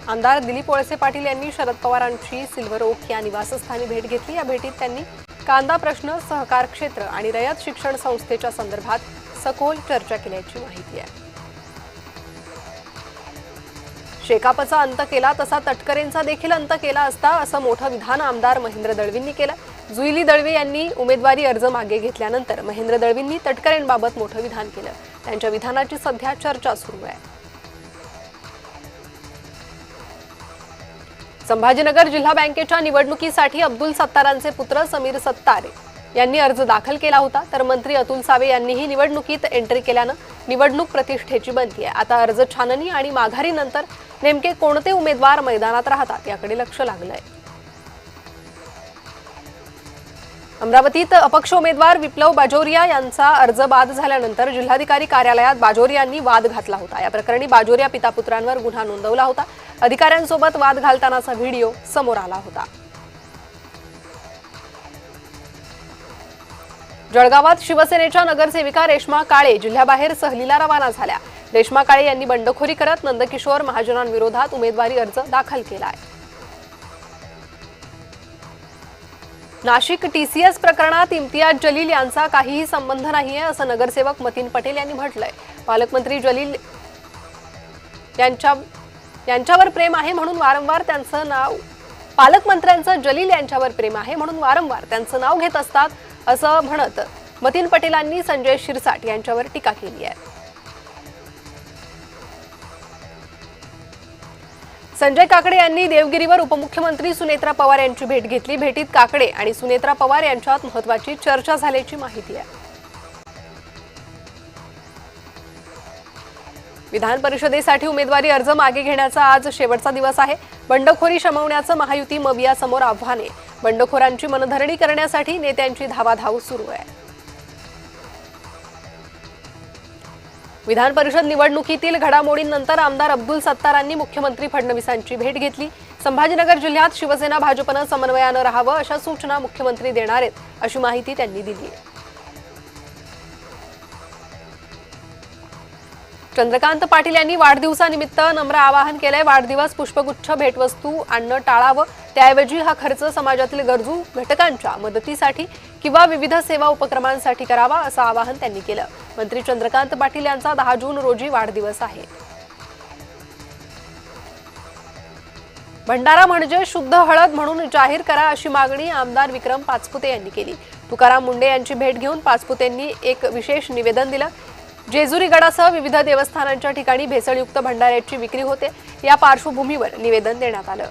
आमदार दिलीप वळसे पाटील यांनी शरद पवारांची सिल्वर ओक या निवासस्थानी भेट घेतली। या भेटीत त्यांनी कांदा प्रश्न, सहकार क्षेत्र आणि रयत शिक्षण संस्थेच्या संदर्भात सखोल चर्चा केल्याची माहिती आहे। शेकापचा अंत केला तसा तटकरेंचा देखील अंत केला असता असं मोठं विधान आमदार महेंद्र दळवींनी केलं। जुईली दळवे यांनी उमेदवारी अर्ज मागे घेतल्यानंतर महेंद्र दळवींनी तटकरेंबाबत मोठं विधान केलं। त्यांच्या विधानाची सध्या चर्चा सुरू आहे। संभाजीनगर जिल्हा बँकेच्या निवडणुकीसाठी अब्दुल सत्तारांचे पुत्र समीर सत्तार यांनी अर्ज दाखल केला होता, तर मंत्री अतुल सावे यांनीही निवडणुकीत एंट्री केल्यानं निवडणूक प्रतिष्ठेची बनती आहे। आता अर्ज छाननी आणि माघारीनंतर नेमके कोणते उमेदवार मैदानात राहतात याकडे लक्ष लागलंय। अमरावतीत अपक्ष उमेदवार विप्लव बाजोरिया यांचा अर्ज बाद झाल्यानंतर जिल्हाधिकारी कार्यालयात बाजोरियांनी वाद घातला होता। या प्रकरणी बाजोरिया पितापुत्रांवर गुन्हा नोंदवला होता। अधिकाऱ्यांसोबत वाद घालतानाचा व्हिडिओ समोर आला होता। जळगावात शिवसेनेच्या नगरसेविका रेश्मा काळे जिल्ह्याबाहेर सहलीला रवाना झाल्या। रेश्मा काळे यांनी बंडखोरी करत नंदकिशोर महाजनांविरोधात उमेदवारी अर्ज दाखल केला आहे। नाशिक टीसीएस प्रकरणात इम्तियाज जलील यांचा काहीही संबंध नाहीये असं नगरसेवक मतीन पटेल यांनी म्हटलंय। पालकमंत्री जलील यांच्यावर प्रेम आहे म्हणून वारंवार त्यांचं नाव पालकमंत्र्यांचं जलील यांच्यावर प्रेम आहे म्हणून वारंवार त्यांचं नाव घेत असतात असं म्हणत मतीन पटेलांनी संजय शिरसाट यांच्यावर टीका केली आहे। संजय काकडे यांनी देवगिरीवर उपमुख्यमंत्री सुनेत्रा पवार यांची भेट घेतली। भेटीत काकडे आणि सुनेत्रा पवार यांच्यात महत्त्वाची चर्चा झाल्याची माहिती आहे। विधान परिषदेसाठी उमेदवारी अर्ज मागे घेण्याचा आज शेवटचा दिवस आहे। बंडखोरी शमवण्याचं महायुती मविया समोर आव्हान आहे। बंडखोरांची मनधरणी करण्यासाठी नेत्यांची धावाधाव सुरू आहे। विधान परिषद निवडणुकीतील घडामोडींनंतर आमदार अब्दुल सत्तारांनी मुख्यमंत्री फडणवीसांची भेट घेतली। संभाजीनगर जिल्ह्यात शिवसेना भाजपनं समन्वयानं राहावं अशा सूचना मुख्यमंत्री देणार आहेत अशी माहिती त्यांनी दिली आहे। चंद्रकांत पाटील यांनी वाढदिवसानिमित्त नम्र आवाहन केलंय। वाढदिवस पुष्पगुच्छ भेटवस्तू आणणं टाळावं, त्याऐवजी हा खर्च समाजातील गरजू घटकांच्या मदतीसाठी किंवा विविध सेवा उपक्रमांसाठी करावा असं आवाहन त्यांनी केलं। मंत्री चंद्रकांत पाटील यांचा 10 जून रोजी वाढदिवस आहे। भंडारा म्हणजे शुद्ध हळद म्हणून जाहीर करा अशी मागणी आमदार विक्रम पाचपुते यांनी केली। तुकाराम मुंडे यांची भेट घेऊन पाचपुतेंनी एक विशेष निवेदन दिलं। जेजुरी गडासह विविध देवस्थानांच्या ठिकाणी भेसळयुक्त भंडाऱ्याची विक्री होते, या पार्श्वभूमीवर निवेदन देण्यात आलं।